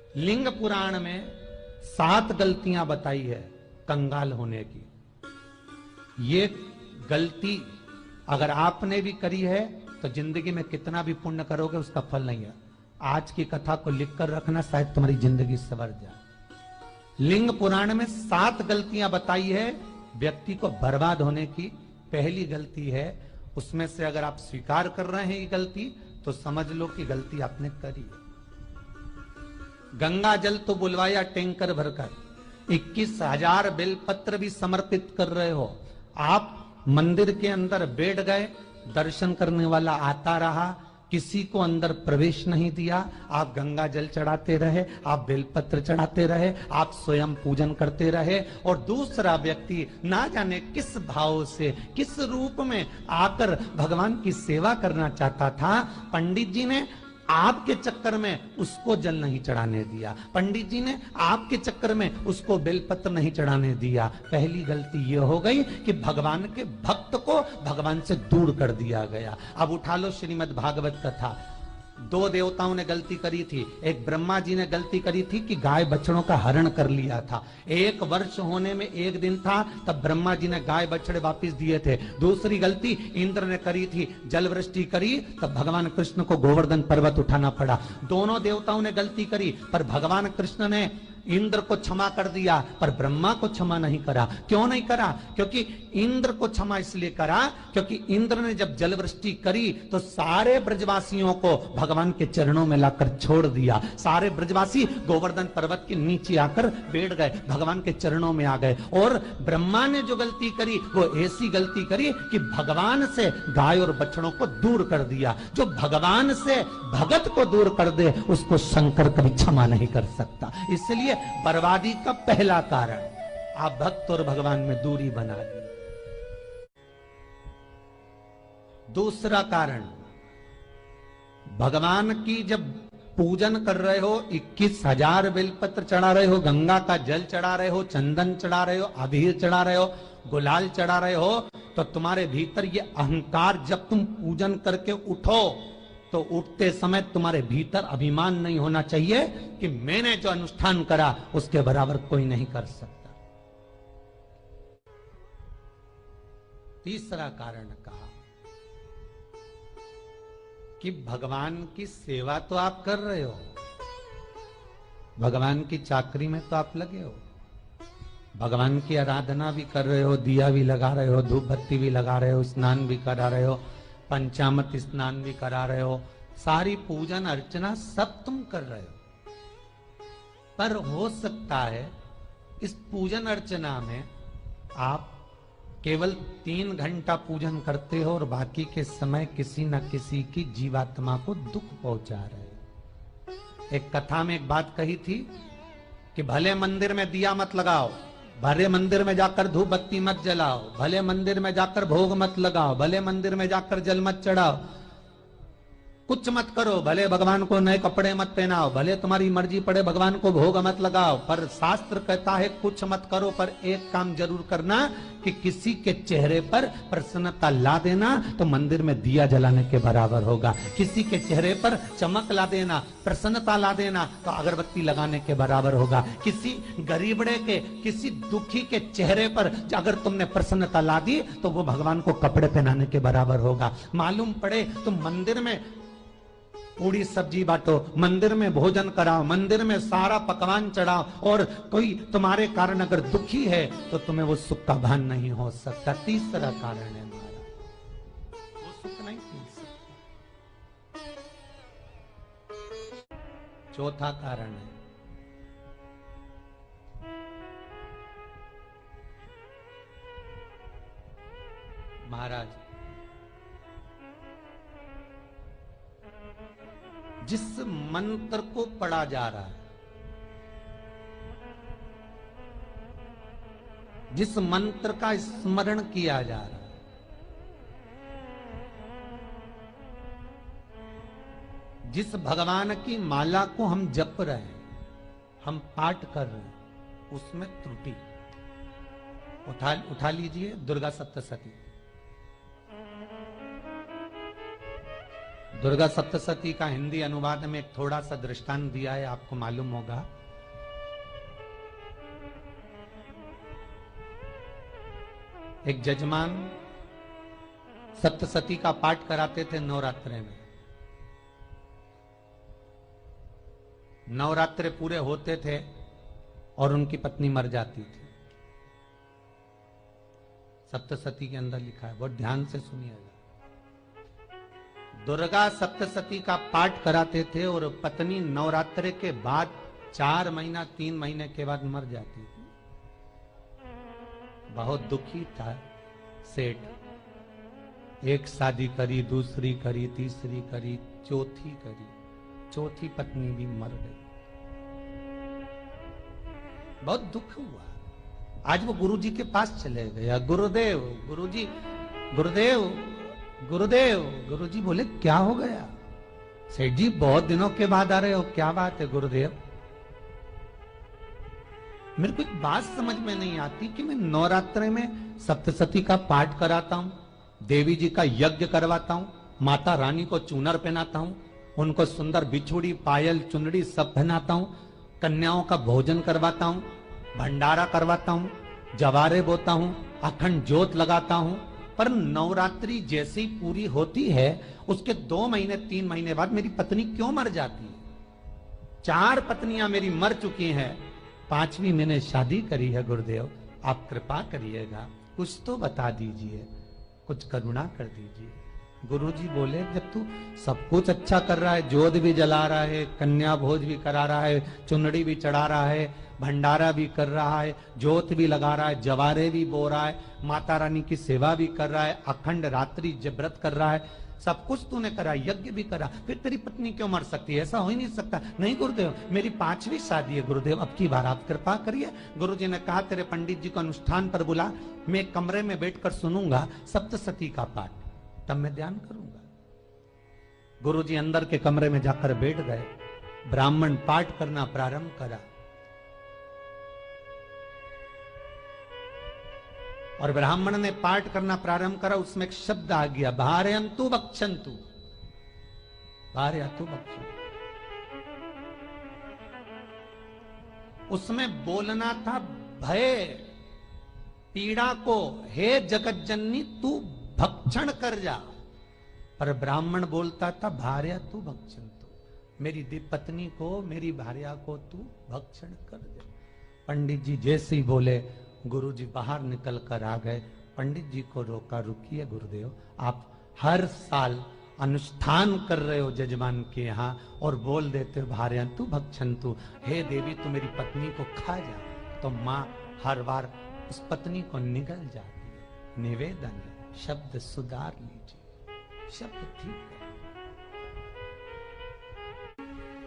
लिंग पुराण में 7 गलतियां बताई है कंगाल होने की। ये गलती अगर आपने भी करी है तो जिंदगी में कितना भी पुण्य करोगे उसका फल नहीं है। आज की कथा को लिखकर रखना, शायद तुम्हारी जिंदगी संवर जाए। लिंग पुराण में 7 गलतियां बताई है व्यक्ति को बर्बाद होने की। पहली गलती है, उसमें से अगर आप स्वीकार कर रहे हैं ये गलती तो समझ लो कि गलती आपने करी है। गंगा जल तो बुलवाया टैंकर भरकर, 21,000 बेलपत्र भी समर्पित कर रहे हो। आप मंदिर के अंदर बैठ गए, दर्शन करने वाला आता रहा, किसी को अंदर प्रवेश नहीं दिया। आप गंगा जल चढ़ाते रहे, आप बेलपत्र चढ़ाते रहे, आप स्वयं पूजन करते रहे, और दूसरा व्यक्ति ना जाने किस भाव से, किस रूप में आकर भगवान की सेवा करना चाहता था। पंडित जी ने आपके चक्कर में उसको जल नहीं चढ़ाने दिया, पंडित जी ने आपके चक्कर में उसको बेलपत्र नहीं चढ़ाने दिया। पहली गलती यह हो गई कि भगवान के भक्त को भगवान से दूर कर दिया गया। अब उठा लो श्रीमद् भागवत कथा। 2 देवताओं ने गलती करी थी। एक ब्रह्मा जी ने गलती करी थी कि गाय बछड़ों का हरण कर लिया था। 1 वर्ष होने में 1 दिन था तब ब्रह्मा जी ने गाय बछड़े वापस दिए थे। दूसरी गलती इंद्र ने करी थी, जल वृष्टि करी तब भगवान कृष्ण को गोवर्धन पर्वत उठाना पड़ा। दोनों देवताओं ने गलती करी, पर भगवान कृष्ण ने इंद्र को क्षमा कर दिया पर ब्रह्मा को क्षमा नहीं करा। क्यों नहीं करा? क्योंकि इंद्र को क्षमा इसलिए करा क्योंकि इंद्र ने जब जलवृष्टि करी तो सारे ब्रजवासियों को भगवान के चरणों में लाकर छोड़ दिया। सारे ब्रजवासी गोवर्धन पर्वत के नीचे आकर बैठ गए, भगवान के चरणों में आ गए। और ब्रह्मा ने जो गलती करी वो ऐसी गलती करी कि भगवान से गाय और बछड़ों को दूर कर दिया। जो भगवान से भगत को दूर कर दे उसको शंकर कभी क्षमा नहीं कर सकता। इसलिए बर्बादी का पहला कारण आप भक्त और भगवान में दूरी बना ली। दूसरा कारण, भगवान की जब पूजन कर रहे हो, 21,000 बेलपत्र चढ़ा रहे हो, गंगा का जल चढ़ा रहे हो, चंदन चढ़ा रहे हो, अबीर चढ़ा रहे हो, गुलाल चढ़ा रहे हो, तो तुम्हारे भीतर ये अहंकार, जब तुम पूजन करके उठो तो उठते समय तुम्हारे भीतर अभिमान नहीं होना चाहिए कि मैंने जो अनुष्ठान करा उसके बराबर कोई नहीं कर सकता। तीसरा कारण कहा कि भगवान की सेवा तो आप कर रहे हो, भगवान की चाकरी में तो आप लगे हो, भगवान की आराधना भी कर रहे हो, दिया भी लगा रहे हो, धूप बत्ती भी लगा रहे हो, स्नान भी करा रहे हो, पंचामृत स्नान भी करा रहे हो, सारी पूजन अर्चना सब तुम कर रहे हो। पर हो सकता है इस पूजन अर्चना में आप केवल 3 घंटा पूजन करते हो और बाकी के समय किसी न किसी की जीवात्मा को दुख पहुंचा रहे हो। एक कथा में एक बात कही थी कि भले मंदिर में दिया मत लगाओ, भले मंदिर में जाकर धूप बत्ती मत जलाओ, भले मंदिर में जाकर भोग मत लगाओ, भले मंदिर में जाकर जल मत चढ़ाओ, कुछ मत करो, भले भगवान को नए कपड़े मत पहनाओ, भले तुम्हारी मर्जी पड़े भगवान को भोग मत लगाओ, पर शास्त्र कहता है कुछ मत करो, पर एक काम जरूर करना कि किसी के चेहरे पर प्रसन्नता ला देना तो मंदिर में दिया जलाने के बराबर होगा। किसी के चेहरे पर चमक ला देना, प्रसन्नता ला देना तो अगरबत्ती लगाने के बराबर होगा। किसी गरीबड़े के, किसी दुखी के चेहरे पर अगर तुमने प्रसन्नता ला दी तो वो भगवान को कपड़े पहनाने के बराबर होगा। मालूम पड़े तुम मंदिर में पूरी सब्जी बांटो, मंदिर में भोजन कराओ, मंदिर में सारा पकवान चढ़ाओ, और कोई तुम्हारे कारण अगर दुखी है तो तुम्हें वो सुख का भान नहीं हो सकता। तीसरा कारण है हमारा, वो सुख नहीं पी सकता। चौथा कारण है महाराज, जिस मंत्र को पढ़ा जा रहा है, जिस मंत्र का स्मरण किया जा रहा है, जिस भगवान की माला को हम जप रहे हैं, हम पाठ कर रहे हैं, उसमें त्रुटि। उठा लीजिए दुर्गा सप्तशती। दुर्गा सप्तशती का हिंदी अनुवाद में एक थोड़ा सा दृष्टांत दिया है, आपको मालूम होगा। एक जजमान सप्तशती का पाठ कराते थे नवरात्रे में। नवरात्रे पूरे होते थे और उनकी पत्नी मर जाती थी। सप्तशती के अंदर लिखा है, बहुत ध्यान से सुनिएगा। दुर्गा सप्तशती का पाठ कराते थे और पत्नी नवरात्रे के बाद 4 महीना 3 महीने के बाद मर जाती थी। बहुत दुखी था सेठ। एक शादी करी, दूसरी करी, तीसरी करी, चौथी करी, चौथी पत्नी भी मर गई। बहुत दुख हुआ। आज वो गुरुजी के पास चले गया, गुरुदेव, गुरुजी, गुरुदेव, गुरुदेव। गुरुजी बोले क्या हो गया? सेठ जी बहुत दिनों के बाद आ रहे हो, क्या बात है गुरुदेव? मेरे को एक बात समझ में नहीं आती कि मैं नवरात्रे में सप्तशती का पाठ कराता हूं, देवी जी का यज्ञ करवाता हूं, माता रानी को चूनर पहनाता हूं, उनको सुंदर बिछुड़ी, पायल, चुनरी सब पहनाता हूं, कन्याओं का भोजन करवाता हूं, भंडारा करवाता हूं, जवारे बोता हूं, अखंड ज्योत लगाता हूं, पर नवरात्रि जैसी पूरी होती है उसके 2 महीने 3 महीने बाद मेरी पत्नी क्यों मर जाती है? 4 पत्नियां मेरी मर चुकी हैं, 5वीं मैंने शादी करी है। गुरुदेव आप कृपा करिएगा, कुछ तो बता दीजिए, कुछ करुणा कर दीजिए। गुरुजी बोले जब तू सब कुछ अच्छा कर रहा है, ज्योत भी जला रहा है, कन्या भोज भी करा रहा है, चुनड़ी भी चढ़ा रहा है, भंडारा भी कर रहा है, ज्योत भी लगा रहा है, जवारे भी बो रहा है, माता रानी की सेवा भी कर रहा है, अखंड रात्रि व्रत कर रहा है, सब कुछ तूने करा, यज्ञ भी करा, फिर तेरी पत्नी क्यों मर सकती है? ऐसा हो ही नहीं सकता। नहीं गुरुदेव, मेरी 5वीं शादी है गुरुदेव, अब की बार आप कृपा करिए। गुरुजी ने कहा तेरे पंडित जी को अनुष्ठान पर बुला, मैं कमरे में बैठकर सुनूंगा सप्तशती का पाठ, तब मैं ध्यान करूंगा। गुरुजी अंदर के कमरे में जाकर बैठ गए, ब्राह्मण पाठ करना प्रारंभ करा और ब्राह्मण ने पाठ करना प्रारंभ करा। उसमें एक शब्द आ गया, भारयंतु बक्षंतु, भारयंतु बक्षंतु। उसमें बोलना था भय पीड़ा को, हे जगत जननी तू भक्षण कर जा, पर ब्राह्मण बोलता था भार्या तू भक्षंतु, मेरी पत्नी को, मेरी भार्या को तू भक्षण कर दे। पंडित जी जैसे ही बोले गुरुजी बाहर निकल कर आ गए। पंडित जी को रोका, रुकिए गुरुदेव, आप हर साल अनुष्ठान कर रहे हो जजमान के यहाँ और बोल देते हो भार्यंतु भक्षंतु, हे देवी तू मेरी पत्नी को खा जा, तो माँ हर बार उस पत्नी को निगल जाती है। निवेदन है, शब्द सुधार लीजिए, शब्द ठीक है।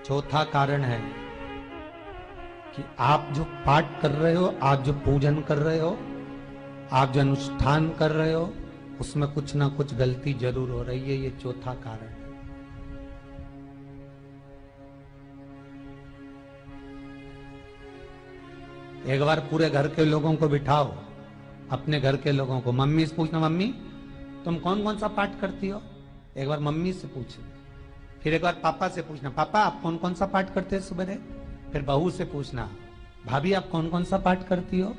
चौथा कारण है कि आप जो पाठ कर रहे हो, आप जो पूजन कर रहे हो, आप जो अनुष्ठान कर रहे हो, उसमें कुछ ना कुछ गलती जरूर हो रही है। ये चौथा कारण है। एक बार पूरे घर के लोगों को बिठाओ, अपने घर के लोगों को, मम्मी से पूछना, मम्मी तुम कौन कौन सा पाठ करती हो? एक बार मम्मी से पूछना, फिर एक बार पापा से पूछना, पापा आप कौन कौन सा पाठ करते हैं सुबह? फिर बहू से पूछना, भाभी आप कौन कौन सा पाठ करती हो?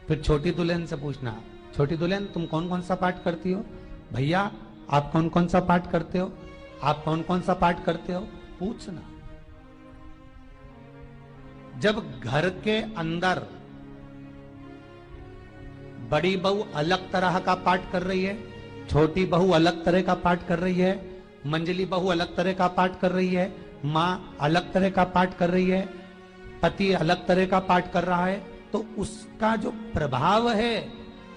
फिर छोटी दुल्हन से पूछना, छोटी दुल्हन तुम कौन कौन सा पाठ करती हो? भैया आप कौन कौन सा पाठ करते हो? आप कौन कौन सा पाठ करते हो? पूछना। जब घर के अंदर बड़ी बहू अलग तरह का पाठ कर रही है, छोटी बहू अलग तरह का पाठ कर रही है, मंजली बहू अलग तरह का पाठ कर रही है, माँ अलग तरह का पाठ कर रही है, पति अलग तरह का पाठ कर रहा है, तो उसका जो प्रभाव है,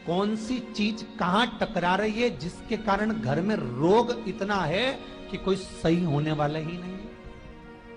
कौन सी चीज कहां टकरा रही है, जिसके कारण घर में रोग इतना है कि कोई सही होने वाला ही नहीं है।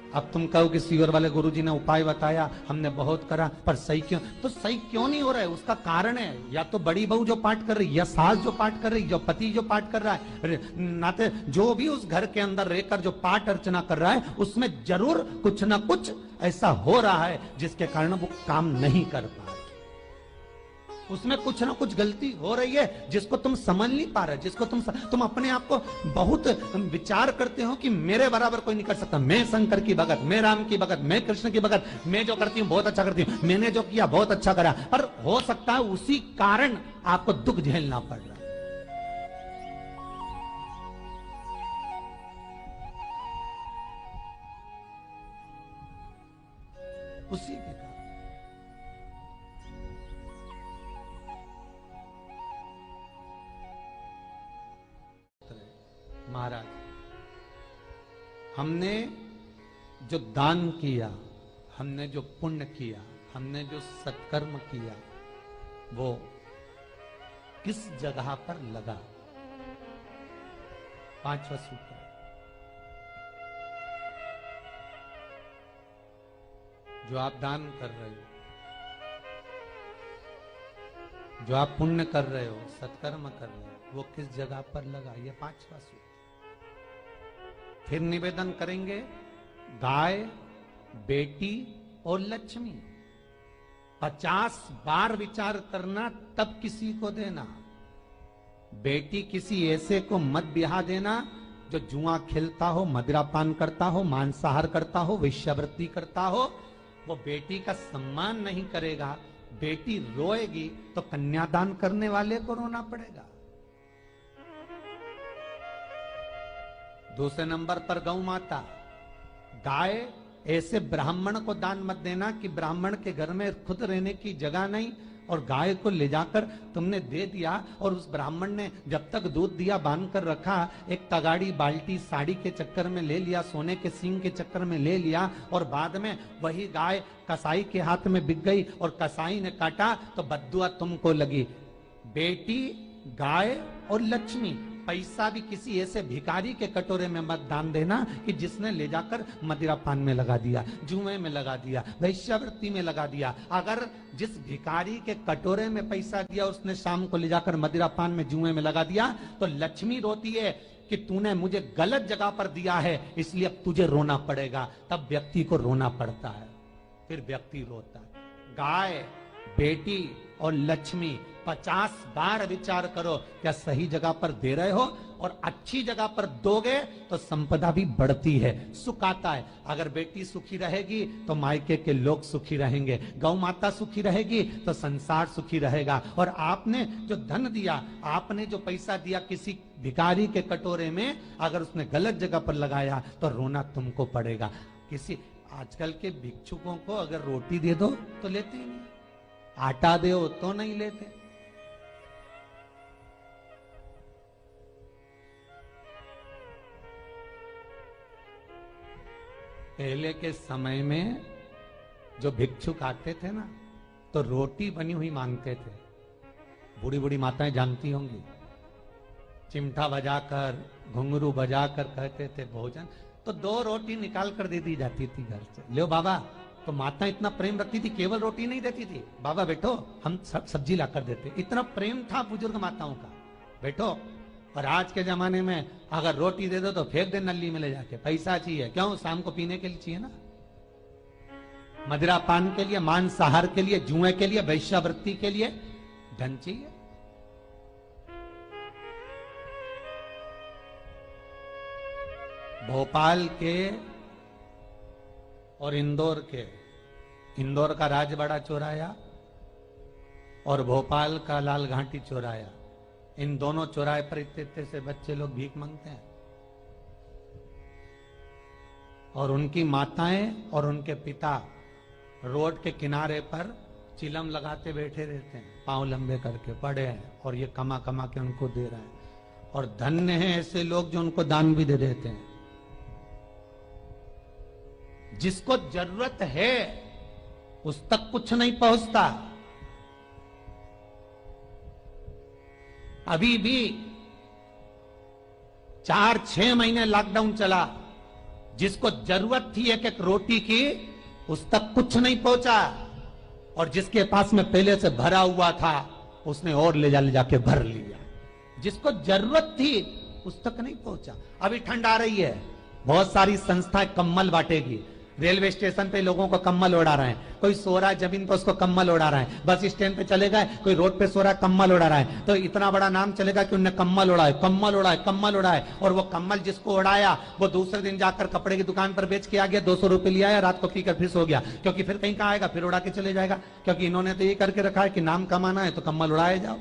अब तुम कहो कि सीवर वाले गुरुजी ने उपाय बताया, हमने बहुत करा, पर सही क्यों? तो सही क्यों नहीं हो रहा है? उसका कारण है या तो बड़ी बहू जो पाठ कर रही, या सास जो पाठ कर रही, जो पति जो पाठ कर रहा है, नाते जो भी उस घर के अंदर रहकर जो पाठ अर्चना कर रहा है, उसमें जरूर कुछ ना कुछ ऐसा हो रहा है जिसके कारण वो काम नहीं कर पा रहे। उसमें कुछ ना कुछ गलती हो रही है जिसको तुम समझ नहीं पा रहे, जिसको तुम अपने आप को बहुत विचार करते हो कि मेरे बराबर कोई नहीं कर सकता, मैं शंकर की भगत, मैं राम की भगत, मैं कृष्ण की भगत, मैं जो करती हूँ बहुत अच्छा करती हूँ, मैंने जो किया बहुत अच्छा करा। पर हो सकता है उसी कारण आपको दुख झेलना पड़ रहा है, उसी के कारण। महाराज, हमने जो दान किया, हमने जो पुण्य किया, हमने जो सत्कर्म किया, वो किस जगह पर लगा? पांचवा सूत्र, जो आप दान कर रहे हो, जो आप पुण्य कर रहे हो, सत्कर्म कर रहे हो, वो किस जगह पर लगा? ये पांचवा सूत्र। फिर निवेदन करेंगे, गाय, बेटी और लक्ष्मी 50 बार विचार करना, तब किसी को देना। बेटी किसी ऐसे को मत ब्याह देना जो जुआ खेलता हो, मदिरापान करता हो, मांसाहार करता हो, वेश्यावृत्ति करता हो। वो बेटी का सम्मान नहीं करेगा, बेटी रोएगी तो कन्यादान करने वाले को रोना पड़ेगा। दूसरे नंबर पर गौ माता, गाय ऐसे ब्राह्मण को दान मत देना कि ब्राह्मण के घर में खुद रहने की जगह नहीं और गाय को ले जाकर तुमने दे दिया और उस ब्राह्मण ने जब तक दूध दिया बांध कर रखा, एक तगाड़ी बाल्टी साड़ी के चक्कर में ले लिया, सोने के सींग के चक्कर में ले लिया और बाद में वही गाय कसाई के हाथ में बिक गई और कसाई ने काटा तो बद्दुआ तुमको लगी। बेटी, गाय और लक्ष्मी, पैसा भी किसी ऐसे भिखारी के कटोरे में मत दान देना कि जिसने ले जाकर मदिरापान में लगा दिया, जुए में लगा दिया, वैश्यावृत्ति में लगा दिया। अगर जिस भिखारी के कटोरे में पैसा दिया उसने शाम को ले जाकर मदिरापान में, जुए में लगा दिया, तो लक्ष्मी रोती है कि तूने मुझे गलत जगह पर दिया है, इसलिए अब तुझे रोना पड़ेगा। तब व्यक्ति को रोना पड़ता है, फिर व्यक्ति रोता है। गाय, बेटी और लक्ष्मी 50 बार विचार करो, क्या सही जगह पर दे रहे हो? और अच्छी जगह पर दोगे तो संपदा भी बढ़ती है, सुख आता है। अगर बेटी सुखी रहेगी तो मायके के लोग सुखी रहेंगे, गौ माता सुखी रहेगी तो संसार सुखी रहेगा। और आपने जो धन दिया, आपने जो पैसा दिया किसी भिखारी के कटोरे में, अगर उसने गलत जगह पर लगाया तो रोना तुमको पड़ेगा। किसी आजकल के भिक्षुकों को अगर रोटी दे दो तो लेते ही नहीं, आटा दो तो नहीं लेते। पहले के समय में जो भिक्षुक आते थे ना, तो रोटी बनी हुई मांगते थे। बूढ़ी बूढ़ी माताएं जानती होंगी, चिमटा बजाकर, घुंघरू बजाकर कहते थे भोजन, तो 2 रोटी निकाल कर दे दी जाती थी घर से। लो बाबा, तो माता इतना प्रेम रखती थी, केवल रोटी नहीं देती थी, बाबा बैठो हम सब सब्जी लाकर देते। इतना प्रेम था बुजुर्ग माताओं का, बैठो। और आज के जमाने में अगर रोटी दे दो तो फेंक दे नली में ले जाके, पैसा चाहिए। क्यों? शाम को पीने के लिए चाहिए ना, मदिरा पान के लिए, मांसाहार के लिए, जुए के लिए, वैश्यावृत्ति के लिए धन चाहिए। भोपाल के और इंदौर के, इंदौर का राजवाड़ा चौराया और भोपाल का लाल घाटी चौराया, इन दोनों चौराहे पर इतने से बच्चे लोग भीख मांगते हैं और उनकी माताएं और उनके पिता रोड के किनारे पर चिलम लगाते बैठे रहते हैं, पांव लंबे करके पड़े हैं और ये कमा कमा के उनको दे रहे हैं। और धन्य हैं ऐसे लोग जो उनको दान भी दे देते हैं। जिसको जरूरत है उस तक कुछ नहीं पहुंचता। अभी भी 4-6 महीने लॉकडाउन चला, जिसको जरूरत थी एक रोटी की उस तक कुछ नहीं पहुंचा, और जिसके पास में पहले से भरा हुआ था उसने और ले जाके भर लिया। जिसको जरूरत थी उस तक नहीं पहुंचा। अभी ठंड आ रही है, बहुत सारी संस्थाएं कंबल बांटेगी। रेलवे स्टेशन पे लोगों को कम्बल उड़ा रहे हैं, कोई सो रहा है जमीन पर उसको कम्बल उड़ा रहा है, बस स्टैंड पे चले गए कोई रोड पे सो रहा है कम्बल उड़ा रहा है, तो इतना बड़ा नाम चलेगा कि उनने कम्बल उड़ाए, कम्बल उड़ाए, कम्बल उड़ाए। और वो कम्बल जिसको उड़ाया वो दूसरे दिन जाकर कपड़े की दुकान पर बेच के आ गया, 200 रुपए लिया है, रात को पीकर फिर सो गया, क्योंकि फिर कहीं कहाँ आएगा, फिर उड़ा के चले जाएगा, क्योंकि इन्होंने तो ये करके रखा है कि नाम कमाना है तो कम्बल उड़ाए जाओ।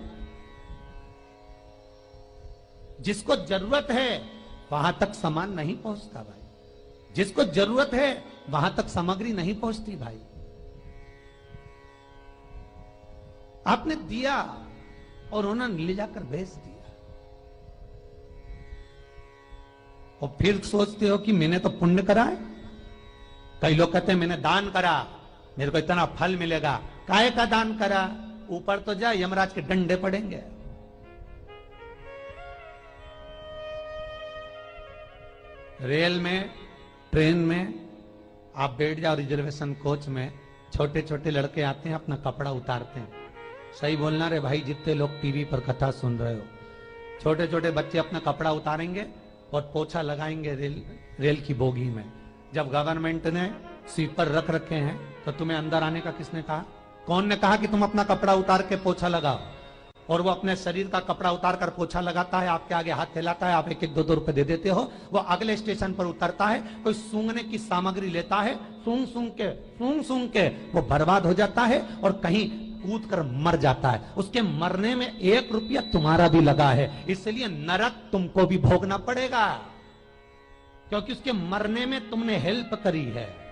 जिसको जरूरत है वहां तक सामान नहीं पहुंचता भाई, जिसको जरूरत है वहां तक सामग्री नहीं पहुंचती भाई। आपने दिया और उन्होंने ले जाकर बेच दिया, और फिर सोचते हो कि मैंने तो पुण्य करा है। कई लोग कहते हैं मैंने दान करा, मेरे को इतना फल मिलेगा। काहे का दान करा? ऊपर तो जा, यमराज के डंडे पड़ेंगे। रेल में, ट्रेन में आप बैठ जाओ, रिजर्वेशन कोच में छोटे छोटे लड़के आते हैं, अपना कपड़ा उतारते हैं। सही बोलना रे भाई, जितने लोग टीवी पर कथा सुन रहे हो, छोटे छोटे बच्चे अपना कपड़ा उतारेंगे और पोछा लगाएंगे रेल की बोगी में। जब गवर्नमेंट ने स्वीपर रख रखे हैं तो तुम्हें अंदर आने का किसने कहा? कौन ने कहा कि तुम अपना कपड़ा उतार के पोछा लगाओ? और वो अपने शरीर का कपड़ा उतार कर पोछा लगाता है, आपके आगे हाथ फैलाता है, आप एक एक दो दो रुपए दे देते हो। वो अगले स्टेशन पर उतरता है, कोई सूंघने की सामग्री लेता है, सूंघ सूंघ के वो बर्बाद हो जाता है और कहीं कूद कर मर जाता है। उसके मरने में 1 रुपया तुम्हारा भी लगा है, इसलिए नरक तुमको भी भोगना पड़ेगा, क्योंकि उसके मरने में तुमने हेल्प करी है।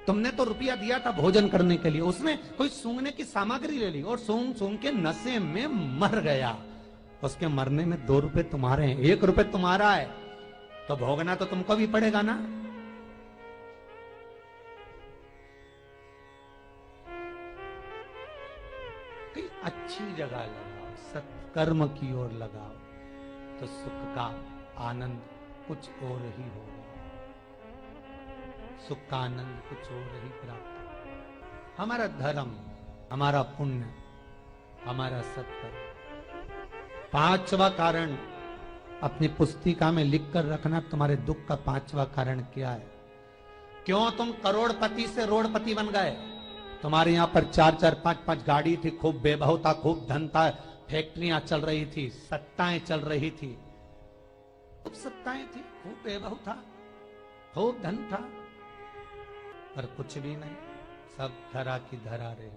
तुमने तो रुपया दिया था भोजन करने के लिए, उसने कोई सूंघने की सामग्री ले ली और सूंघ सूंघ के नशे में मर गया। उसके मरने में 2 रुपए तुम्हारे हैं, 1 रुपए तुम्हारा है, तो भोगना तो तुमको भी पड़ेगा ना। कहीं अच्छी जगह लगाओ, सत्कर्म की ओर लगाओ, तो सुख का आनंद कुछ और ही होगा, सुख का आनंद कुछ और ही प्राप्त। हमारा धर्म, हमारा पुण्य, हमारा सत्कर्म। 5वां कारण अपनी पुस्तिका में लिखकर रखना, तुम्हारे दुख का 5वां कारण क्या है। क्यों तुम करोड़पति से रोड़पति बन गए? तुम्हारे यहां पर 4-4, 5-5 गाड़ी थी, खूब वैभव था, खूब धन था, फैक्ट्रियां चल रही थी, सत्ताएं चल रही थी, खूब सत्ताएं थी, खूब वैभव था, खूब धन था, पर कुछ भी नहीं, सब धरा की धरा रह गए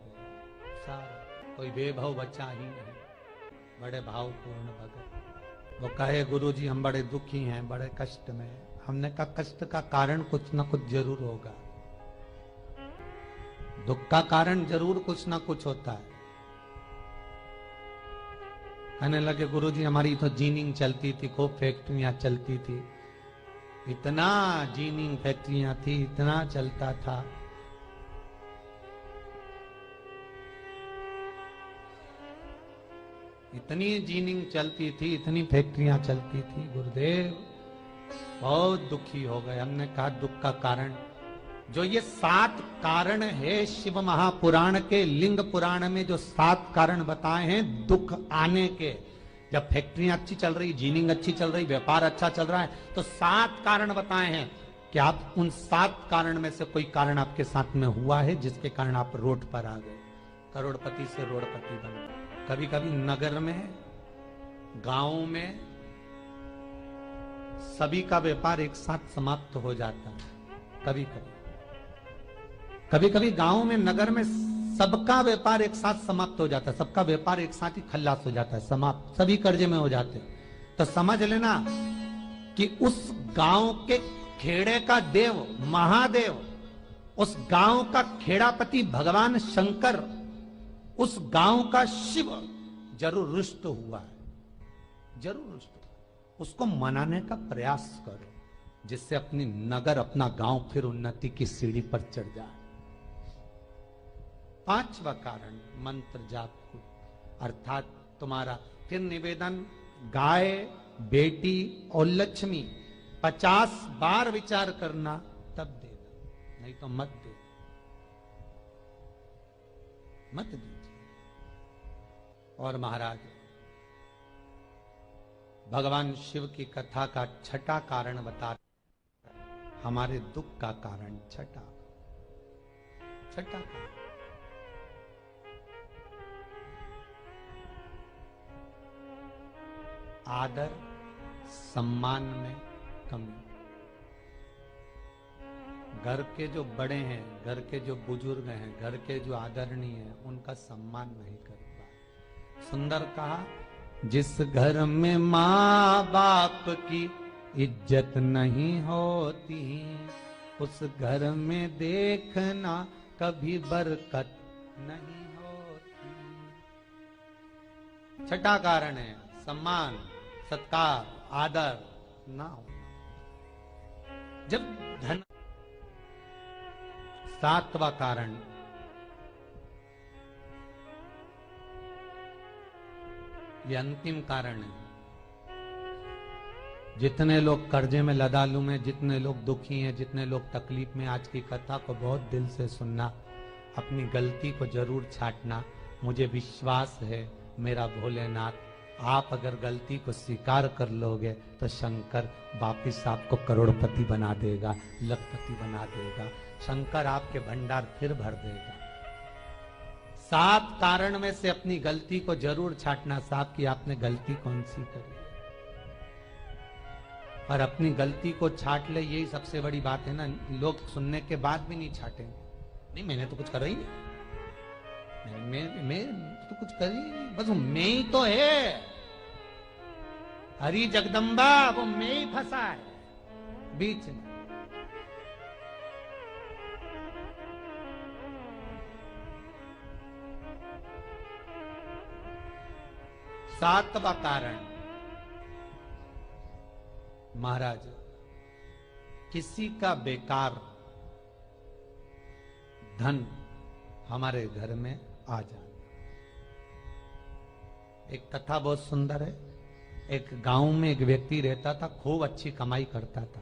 सारा, कोई वैभव बचा ही नहीं। बड़े भावपूर्ण भगत वो कहे, गुरुजी हम बड़े दुखी हैं, बड़े कष्ट में। हमने कहा कष्ट का कारण कुछ ना कुछ जरूर होगा, दुख का कारण जरूर कुछ ना कुछ होता है। कहने लगे गुरुजी हमारी तो जीनिंग चलती थी, खूब फैक्ट्रियां चलती थी, इतना जीनिंग फैक्ट्रियां थी, इतना चलता था, इतनी जीनिंग चलती थी, इतनी फैक्ट्रियां चलती थी, गुरुदेव बहुत दुखी हो गए। हमने कहा दुख का कारण, जो ये 7 कारण है शिव महापुराण के, लिंग पुराण में जो 7 कारण बताए हैं दुख आने के, जब फैक्ट्रियां अच्छी चल रही, जीनिंग अच्छी चल रही, व्यापार अच्छा चल रहा है, तो 7 कारण बताए हैं कि आप उन 7 कारण में से कोई कारण आपके साथ में हुआ है जिसके कारण आप रोड पर आ गए, करोड़पति से रोडपति बन गए। कभी कभी नगर में, गांव में सभी का व्यापार एक साथ समाप्त हो जाता है। कभी कभी गांव में, नगर में सबका व्यापार एक साथ समाप्त हो जाता है, सबका व्यापार एक साथ ही खल्लास हो जाता है, समाप्त, सभी कर्जे में हो जाते हैं। तो समझ लेना कि उस गांव के खेड़े का देव महादेव, उस गांव का खेड़ापति भगवान शंकर, उस गांव का शिव जरूर रुष्ट हुआ है, जरूर रुष्ट हुआ। उसको मनाने का प्रयास करो, जिससे अपनी नगर, अपना गांव फिर उन्नति की सीढ़ी पर चढ़ जाए। 5वां कारण मंत्र जाप को, अर्थात तुम्हारा फिर निवेदन, गाय, बेटी और लक्ष्मी 50 बार विचार करना, तब देना, नहीं तो मत दे, मत दीजिए। और महाराज भगवान शिव की कथा का छठा कारण बता, हमारे दुख का कारण छठा कारण। आदर सम्मान में कमी। घर के जो बड़े हैं, घर के जो बुजुर्ग हैं, घर के जो आदरणीय हैं, उनका सम्मान नहीं कर पा। सुंदर कहा, जिस घर में माँ बाप की इज्जत नहीं होती, उस घर में देखना कभी बरकत नहीं होती। छठा कारण है सम्मान, सत्कार, आदर ना हो। जब धन। सातवां कारण, ये अंतिम कारण है। जितने लोग कर्जे में, लदालू में, जितने लोग दुखी हैं, जितने लोग तकलीफ में, आज की कथा को बहुत दिल से सुनना, अपनी गलती को जरूर छांटना। मुझे विश्वास है मेरा भोलेनाथ, आप अगर गलती को स्वीकार कर लोगे तो शंकर वापिस आपको करोड़पति बना देगा, लखपति बना देगा। शंकर आपके भंडार फिर भर देगा। 7 कारण में से अपनी गलती को जरूर छांटना। साहब की आपने गलती कौन सी करी, और अपनी गलती को छांट ले, यही सबसे बड़ी बात है ना। लोग सुनने के बाद भी नहीं छाटे, नहीं मैंने तो कुछ करा ही नहीं, मैं तो कुछ करी नहीं, बस मैं ही तो है। हरी जगदम्बा, वो मैं ही फंसा है बीच में। सातवां कारण, महाराज, किसी का बेकार धन हमारे घर में आ जाना। एक कथा बहुत सुंदर है। एक गांव में एक व्यक्ति रहता था, खूब अच्छी कमाई करता था।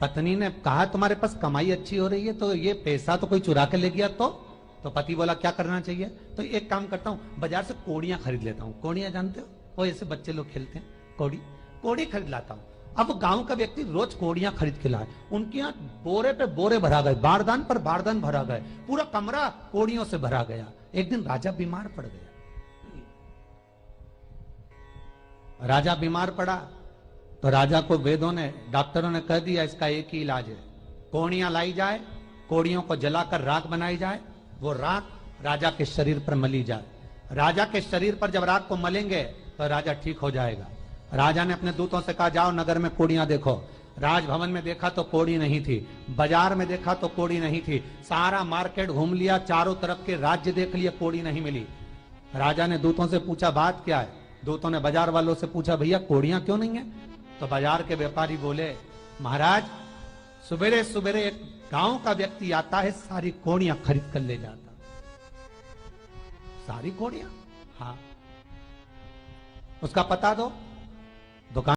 पत्नी ने कहा, तुम्हारे पास कमाई अच्छी हो रही है तो ये पैसा तो कोई चुरा के ले गया तो पति बोला, क्या करना चाहिए? तो एक काम करता हूं, बाजार से कोड़ियां खरीद लेता हूं। कोड़ियां जानते हो, वो ऐसे बच्चे लोग खेलते हैं, कोड़ी खरीद लाता हूं। अब गांव का व्यक्ति रोज कोड़ियां खरीद के लाए। उनके यहाँ बोरे पे बोरे भरा गए, बारदान पर बारदान भरा गए, पूरा कमरा कोड़ियों से भरा गया। एक दिन राजा बीमार पड़ गया। राजा बीमार पड़ा तो राजा को वेदों ने, डॉक्टरों ने कह दिया, इसका एक ही इलाज है, कोड़ियां लाई जाए, कोड़ियों को जलाकर राख बनाई जाए, वो राख राजा के शरीर पर मली जाए। राजा के शरीर पर जब राख को मलेंगे तो राजा ठीक हो जाएगा। राजा ने अपने दूतों से कहा, जाओ नगर में कोड़ियां देखो। राजभवन में देखा तो कोड़ी नहीं थी, बाजार में देखा तो कोड़ी नहीं थी, सारा मार्केट घूम लिया, चारों तरफ के राज्य देख लिया, कोड़ी नहीं मिली। राजा ने दूतों से पूछा, बात क्या है? दूतों ने बाजार वालों से पूछा, भैया कोड़ियां क्यों नहीं है? तो बाजार के व्यापारी बोले, महाराज सुबेरे सुबेरे एक गांव का व्यक्ति आता है, सारी कोड़ियां खरीद कर ले जाता। सारी कोड़ियां? हाँ। उसका पता दो। दुकान